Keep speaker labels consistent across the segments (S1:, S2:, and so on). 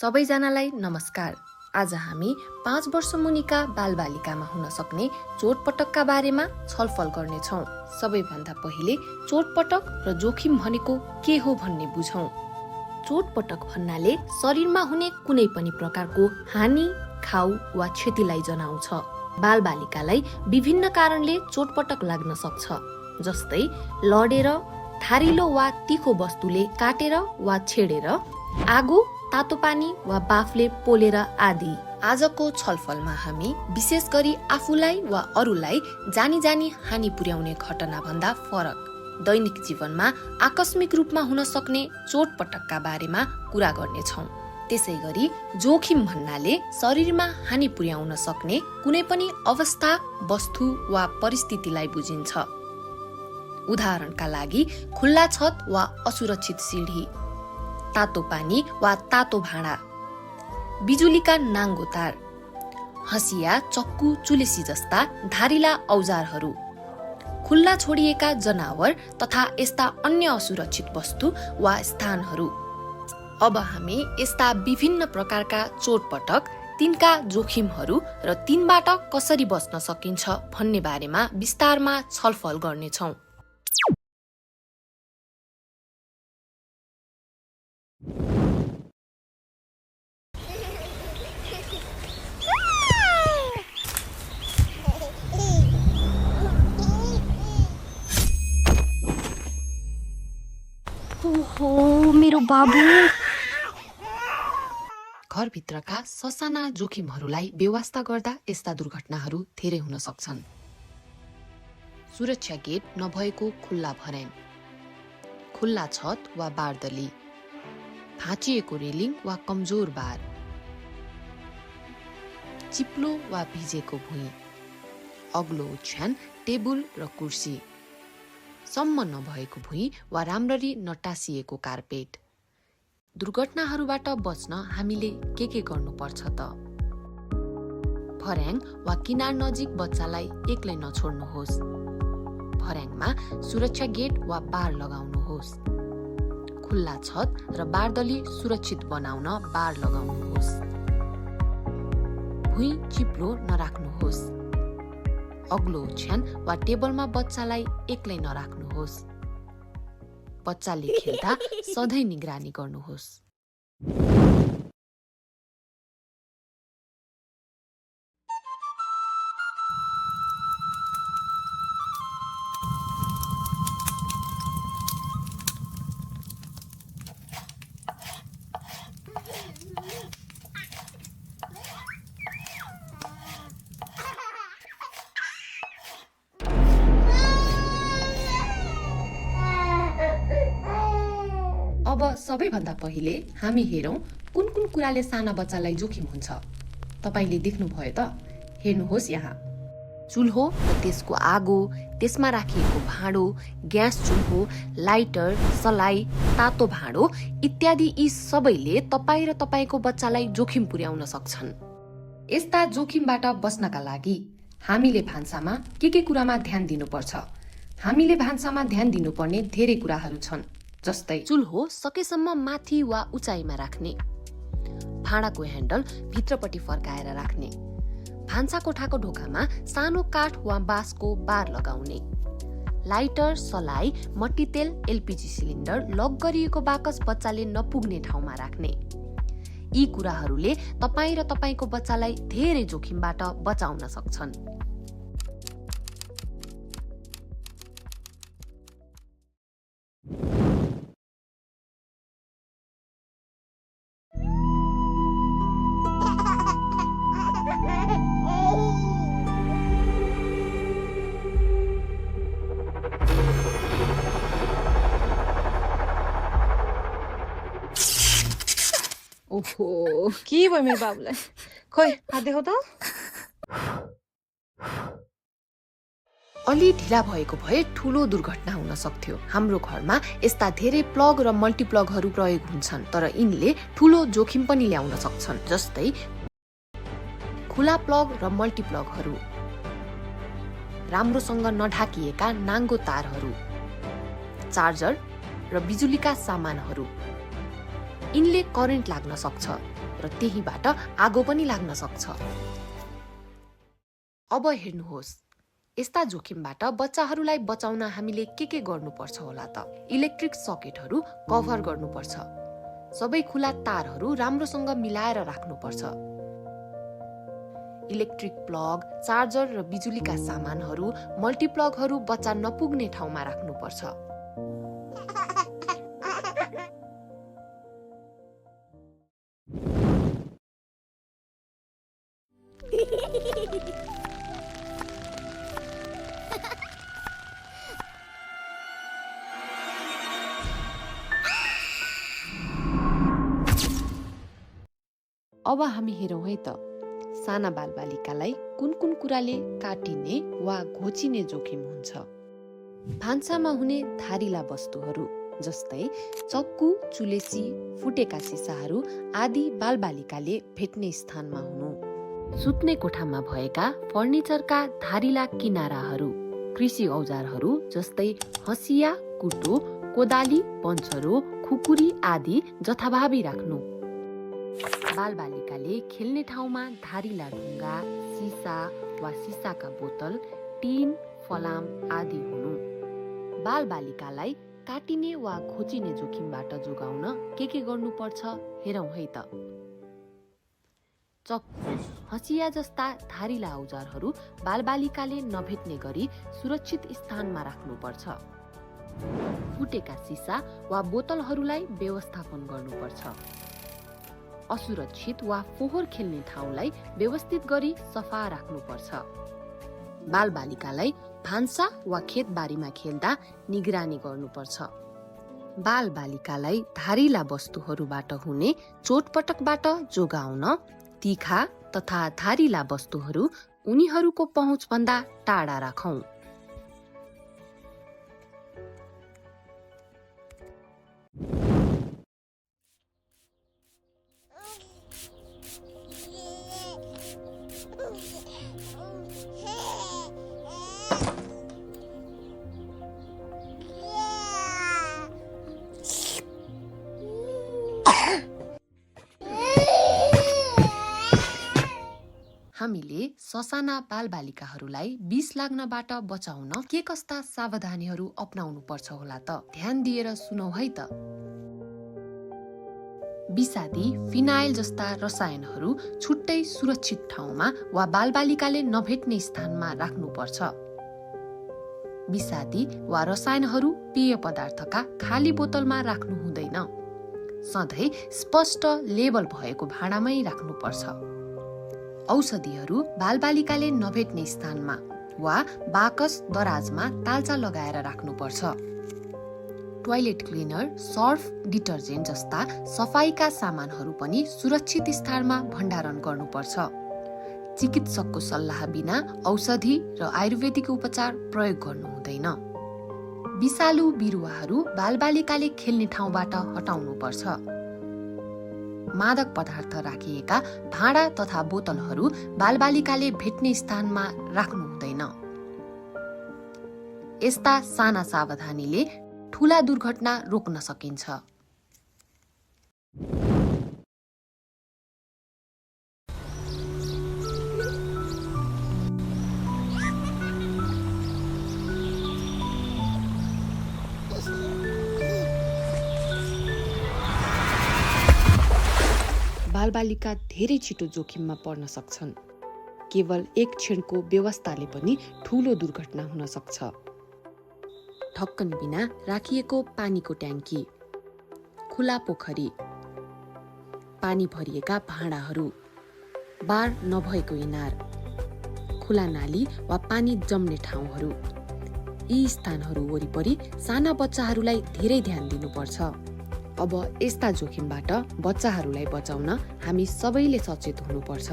S1: सबैजनालाई नमस्कार। आज हामी 5 वर्ष मुनिका बालबालिकामा हुन सक्ने चोटपटकका बारेमा छलफल गर्नेछौँ। सबैभन्दा पहिले चोटपटक र जोखिम भनेको के हो भन्ने बुझौँ। चोटपटक भन्नाले शरीरमा हुने कुनै पनि प्रकारको हानि, घाउ वा क्षतिलाई जनाउँछ। बालबालिकालाई विभिन्न कारणले चोटपटक लाग्न सक्छ, जस्तै लडेर, धारिलो वा तीखो वस्तुले काटेर वा छेडेर, आगो, तातो पानी वा बाफले पोलेर आदि। आजको छलफलमा हामी विशेष गरी आफूलाई वा अरूलाई जानी जानी हानि पुर्याउने घटना भन्दा फरक दैनिक जीवनमा आकस्मिक रूपमा हुन सक्ने चोटपटकका बारेमा कुरा गर्नेछौँ। त्यसै गरी जोखिम भन्नाले शरीरमा हानि पुर्याउन सक्ने कुनै पनि अवस्था, वस्तु वा परिस्थितिलाई बुझिन्छ। उदाहरणका लागि खुल्ला छत वा असुरक्षित सिडी, तातो पानी वा तातो भाँडा, बिजुलीका नाङ्गो तार, हँसिया, चक्कु, चुलेसी जस्ता धारिला औजारहरू, खुल्ला छोडिएका जनावर तथा यस्ता अन्य असुरक्षित वस्तु वा स्थानहरू। अब हामी यस्ता विभिन्न प्रकारका चोटपटक, तिनका जोखिमहरू र तिनबाट कसरी बच्न सकिन्छ भन्ने बारेमा विस्तारमा छलफल गर्नेछौँ।
S2: ओहो, मेरो बाबु!
S1: घरभित्रका ससाना जोखिमहरूलाई बेवास्ता गर्दा यस्ता दुर्घटनाहरू धेरै हुन सक्छन्। सुरक्षा गेट नभएको खुल्ला भर्याङ, खुल्ला छत वा बारदली, भाँचिएको रेलिङ वा कमजोर बार, चिप्लो वा भिजेको भुइँ, अग्लो ओछ्यान, टेबुल र कुर्सी, सम्म नभएको भुइँ वा राम्ररी नटासिएको कार्पेट। दुर्घटनाहरूबाट बच्न हामीले के गर्नुपर्छ त? भर्याङ वा किनार नजिक बच्चालाई एक्लै नछोड्नुहोस्। भर्याङमा सुरक्षा गेट वा बार लगाउनुहोस्। खुल्ला छत र बारदली सुरक्षित बनाउन बार लगाउनुहोस्। भुइँ चिप्लो नराख्नुहोस्। अग्लो ओछ्यान वा टेबलमा बच्चालाई एक्लै नराख्नुहोस्। बच्चाले खेल्दा सधैँ निगरानी गर्नुहोस्। अब सबैभन्दा पहिले हामी हेरौँ कुन कुन कुराले साना बच्चालाई जोखिम हुन्छ। तपाईले देख्नुभयो त? हेर्नुहोस् यहाँ। चुल्हो र त्यसको आगो, त्यसमा राखिएको भाँडो, ग्यास चुल्हो, लाइटर, सलाई, तातो भाँडो इत्यादि यी सबैले तपाईँ र तपाईको बच्चालाई जोखिम पुर्याउन सक्छन्। यस्ता जोखिमबाट बच्नका लागि हामीले भान्सामा के कुरामा ध्यान दिनुपर्छ? हामीले भान्सामा ध्यान दिनुपर्ने धेरै कुराहरू छन्, जस्तै चुल्हो सकेसम्म माथि वा उचाइमा राख्ने, भाँडाको ह्यान्डल भित्रपट्टि फर्काएर राख्ने, भान्सा कोठाको ढोकामा सानो काठ वा बाँसको बार लगाउने, लाइटर, सलाई, मट्टीतेल, एलपीजी सिलिन्डर, लक गरिएको बाकस बच्चाले नपुग्ने ठाउँमा राख्ने। यी कुराहरूले तपाईँ र तपाईको बच्चालाई धेरै जोखिमबाट बचाउन सक्छन्।
S2: ओहो, के भयो मेरो बाबुलाई? खोइ, हात देखाउ त।
S1: अलि ढिला भएको भए ठूलो दुर्घटना हुन सक्थ्यो। हाम्रो घरमा यस्ता धेरै प्लग र मल्टिप्लगहरू प्रयोग हुन्छन्, तर यिनले ठूलो जोखिम पनि ल्याउन सक्छन्, जस्तै खुला प्लग र मल्टिप्लगहरू, राम्रोसँग नढाकिएका नाङ्गो तारहरू, चार्जर र बिजुलीका सामानहरू, यिनले करेन्ट लाग्न सक्छ र त्यहीबाट आगो पनि लाग्न सक्छ। अब हेर्नुहोस्, यस्ता जोखिमबाट बच्चाहरूलाई बचाउन हामीले के गर्नुपर्छ होला त? इलेक्ट्रिक सकेटहरू कभर गर्नुपर्छ। सबै खुला तारहरू राम्रोसँग मिलाएर राख्नुपर्छ। इलेक्ट्रिक प्लग, चार्जर र बिजुलीका सामानहरू, मल्टिप्लगहरू बच्चा नपुग्ने ठाउँमा राख्नुपर्छ। अब हामी हेरौँ है त, साना बालबालिकालाई कुन कुराले काटिने वा घोचिने जोखिम हुन्छ। भान्सामा हुने धारिला वस्तुहरू जस्तै चक्कु, चुलेसी, फुटेका सिसाहरू आदि बालबालिकाले भेट्ने स्थानमा हुनु। सुत्ने कोठामा भएका फर्निचरका धारिला किनाराहरू, कृषि औजारहरू जस्तै हँसिया, कुटो, कोदाली, पञ्चरो, खुकुरी आदि जथाभावी राख्नु। बालबालिकाले खेल्ने ठाउँमा धारिला ढुङ्गा, सिसा वा सिसाका बोतल, टिन, फलाम आदि हुनु। बालबालिकालाई काटिने वा घोचिने जोखिमबाट जोगाउन के गर्नुपर्छ हेरौँ है त। चक्कु, हँसिया जस्ता धारिला औजारहरू बालबालिकाले नभेट्ने गरी सुरक्षित स्थानमा राख्नुपर्छ। फुटेका सिसा वा बोतलहरूलाई व्यवस्थापन गर्नुपर्छ। असुरक्षित वा फोहोर खेल्ने ठाउँलाई व्यवस्थित गरी सफा राख्नुपर्छ। बालबालिकालाई भान्सा वा खेतबारीमा खेल्दा निगरानी गर्नुपर्छ। बालबालिकालाई धारिला वस्तुहरूबाट हुने चोटपटकबाट जोगाउन तीखा तथा धारिला वस्तुहरू उनीहरूको पहुँचभन्दा टाढा राखौं। हामीले ससाना बालबालिकाहरूलाई विष लाग्नबाट बचाउन के कस्ता सावधानीहरू अपनाउनु पर्छ होला त? ध्यान दिएर सुनौ है त। विषादी, फिनाइल जस्ता रसायनहरू छुट्टै सुरक्षित ठाउँमा वा बालबालिकाले नभेट्ने स्थानमा राख्नुपर्छ। विषादी वा रसायनहरू पेय पदार्थका खाली बोतलमा राख्नु हुँदैन। सधैँ स्पष्ट लेबल भएको भाँडामै राख्नुपर्छ। औषधिहरू बालबालिकाले नभेट्ने स्थानमा वा बाकस, दराजमा ताल्चा लगाएर राख्नुपर्छ। टोयलेट क्लिनर, सर्फ, डिटर्जेन्ट जस्ता सफाईका सामानहरू पनि सुरक्षित स्थानमा भण्डारण गर्नुपर्छ। चिकित्सकको सल्लाह बिना औषधि र आयुर्वेदिक उपचार प्रयोग गर्नु हुँदैन। विषालु बिरुवाहरू बालबालिकाले खेल्ने ठाउँबाट हटाउनुपर्छ। मादक पदार्थ राखिएका भाँडा तथा बोतलहरू बालबालिकाले भेट्ने स्थानमा राख्नु हुँदैन। यस्ता साना सावधानीले ठूला दुर्घटना रोक्न सकिन्छ। बालबालिका धेरै छिटो जोखिममा पर्न सक्छन्। केवल एक क्षणको व्यवस्थाले पनि ठूलो दुर्घटना हुन सक्छ। ढक्कन बिना राखिएको पानीको ट्याङ्की, खुला पोखरी, पानी भरिएका भाँडाहरू, बार नभएको इनार, खुला नाली वा पानी जम्ने ठाउँहरू, यी स्थानहरू वरिपरि साना बच्चाहरूलाई धेरै ध्यान दिनुपर्छ। अब यस्ता जोखिमबाट बच्चाहरूलाई बचाउन हामी सबैले सचेत हुनुपर्छ।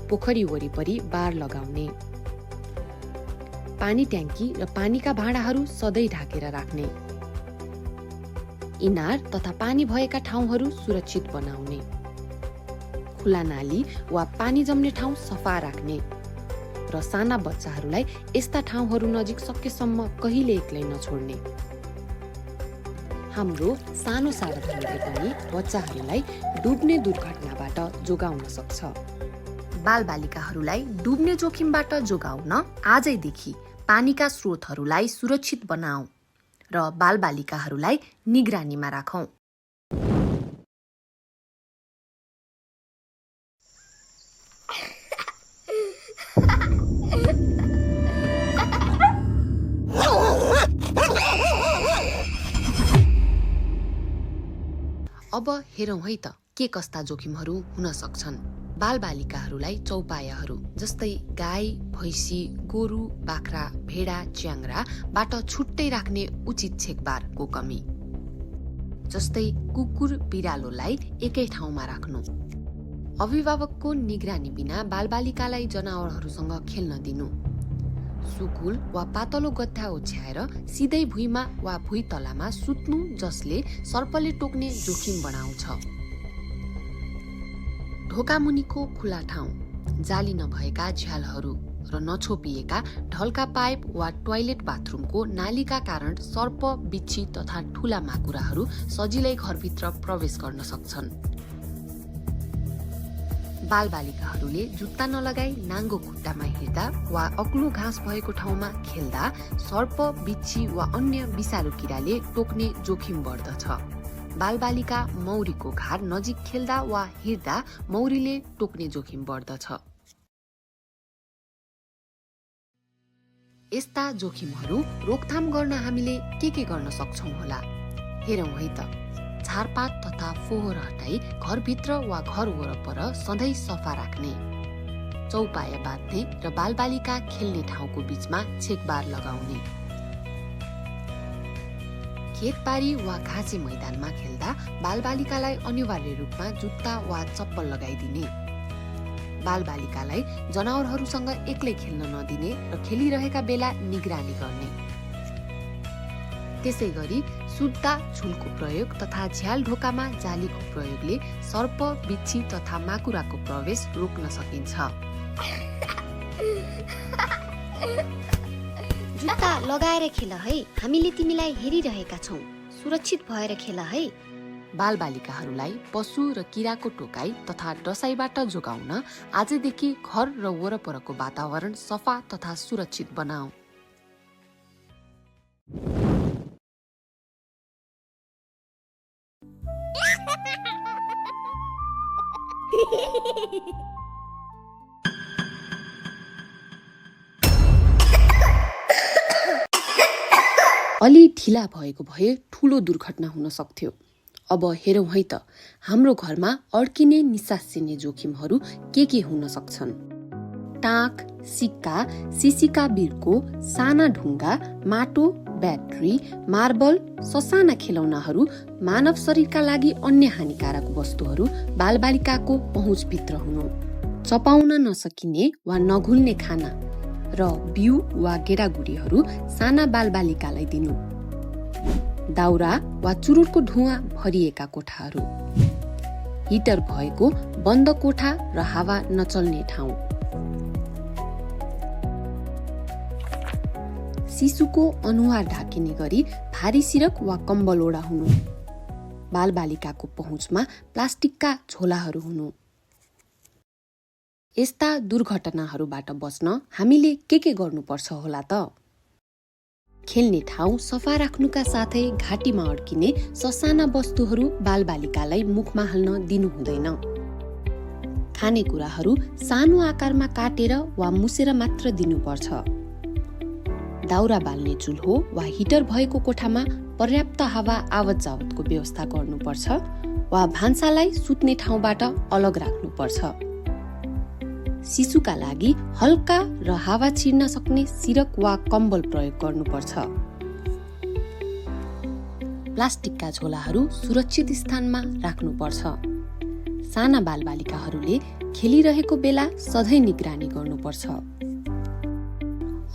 S1: पोखरी वरिपरि बार लगाउने, पानी ट्याङ्की र पानीका भाँडाहरू सधैँ ढाकेर राख्ने, इनार तथा पानी भएका ठाउँहरू सुरक्षित बनाउने, खुला नाली वा पानी जम्ने ठाउँ सफा राख्ने र साना बच्चाहरूलाई यस्ता ठाउँहरू नजिक सकेसम्म कहिले एक्लै नछोड्ने। हाम्रो सानो सावधानले पनि बच्चाहरूलाई डुब्ने दुर्घटनाबाट जोगाउन सक्छ। बालबालिकाहरूलाई डुब्ने जोखिमबाट जोगाउन आजैदेखि पानीका स्रोतहरूलाई सुरक्षित बनाऊ र बालबालिकाहरूलाई निगरानीमा राखौं। अब हेरौँ है त के कस्ता जोखिमहरू हुन सक्छन्। बालबालिकाहरूलाई चौपायाहरू जस्तै गाई, भैँसी, गोरु, बाख्रा, भेडा, च्याङ्ग्राबाट छुट्टै राख्ने उचित छेकबारको कमी, जस्तै कुकुर, बिरालोलाई एकै ठाउँमा राख्नु, अभिभावकको निगरानी बिना बालबालिकालाई जनावरहरूसँग खेल्न दिनु, सुकुल वा पातलो गद्दा ओछ्याएर सिधै भुइँमा वा भुइँतलामा सुत्नु जसले सर्पले टोक्ने जोखिम बढाउँछ। ढोकामुनिको खुला ठाउँ, जाली नभएका झ्यालहरू र नछोपिएका ढल्का पाइप वा टोयलेट बाथरुमको नालीका कारण सर्प, बिच्छी तथा ठूला माकुराहरू सजिलै घरभित्र प्रवेश गर्न सक्छन्। बालबालिकाहरूले जुत्ता नलगाई नाङ्गो खुट्टामा हिँड्दा वा अग्लो घाँस भएको ठाउँमा खेल्दा सर्प, बिच्छी वा अन्य विषालु किराले टोक्ने जोखिम बढ्दछ। बालबालिका मौरीको घार नजिक खेल्दा वा हिँड्दा मौरीले टोक्ने जोखिम बढ्दछ। यस्ता जोखिमहरू रोकथाम गर्न हामीले के गर्न सक्छौं होला? हेरौँ है त। झारपात तथा फोहोर हटाई घरभित्र वा घर वरपर सधैँ सफा राख्ने, चौपाया बाँध्ने र बालबालिका खेल्ने ठाउँको बीचमा छेकबार लगाउने, खेतबारी वा घाँसे मैदानमा खेल्दा बालबालिकालाई अनिवार्य रूपमा जुत्ता वा चप्पल लगाइदिने, बालबालिकालाई जनावरहरूसँग एक्लै खेल्न नदिने र खेलिरहेका बेला निगरानी गर्ने। त्यसै गरी सुत्ता झुलको प्रयोग तथा झ्याल ढोकामा जालीको प्रयोगले सर्प, बिच्छी तथा माकुराको प्रवेश रोक्न सकिन्छ।
S3: जुत्ता लगाएर खेल है, हामीले तिमीलाई हेरिरहेका छौं, सुरक्षित भएर खेल है।
S1: बालबालिकाहरूलाई पशु र किराको टोकाई तथा डसाईबाट जोगाउन आजदेखि घर र वरपरको वातावरण सफा तथा सुरक्षित बनाऊ। अलि ढिला भएको भए ठूलो दुर्घटना हुन सक्थ्यो। अब हेरौँ है त हाम्रो घरमा अड्किने निसासिने जोखिमहरू के हुन सक्छन्। टाँक, सिक्का, सिसीका बिर्को, साना ढुङ्गा, माटो, ब्याट्री, मार्बल, ससाना खेलौनाहरू, मानव शरीरका लागि अन्य हानिकारक वस्तुहरू बालबालिकाको पहुँचभित्र हुनु, चपाउन नसकिने वा नघुल्ने खाना र बिउ वा गेडागुडीहरू साना बालबालिकालाई दिनु, दाउरा वा चुरुटको धुवाँ भरिएका कोठाहरू, हिटर भएको बन्द कोठा र हावा नचल्ने ठाउँ, शिशुको अनुहार ढाकिने गरी भारी सिरक वा कम्बल ओढा हुनु, बालबालिकाको पहुँचमा प्लास्टिकका झोलाहरू हुनु। यस्ता दुर्घटनाहरूबाट बच्न हामीले के गर्नुपर्छ होला त? खेल्ने ठाउँ सफा राख्नुका साथै घाँटीमा अड्किने ससाना वस्तुहरू बालबालिकालाई मुखमा हाल्न दिनु हुँदैन। खानेकुराहरू सानो आकारमा काटेर वा मुसेर मात्र दिनुपर्छ। दाउरा बाल्ने चुल्हो वा हिटर भएको कोठामा पर्याप्त हावा आवत जावतको व्यवस्था गर्नुपर्छ वा भान्सालाई सुत्ने ठाउँबाट अलग राख्नुपर्छ। शिशुका लागि हल्का र हावा छिर्न सक्ने सिरक वा कम्बल प्रयोग गर्नुपर्छ। प्लास्टिकका झोलाहरू सुरक्षित स्थानमा राख्नुपर्छ। साना बालबालिकाहरूले खेलिरहेको बेला सधैँ निगरानी गर्नुपर्छ।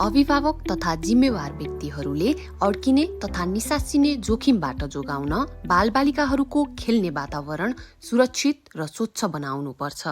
S1: अभिभावक तथा जिम्मेवार व्यक्तिहरूले अड्किने तथा निसासिने जोखिमबाट जोगाउन बालबालिकाहरूको खेल्ने वातावरण सुरक्षित र स्वच्छ बनाउनुपर्छ।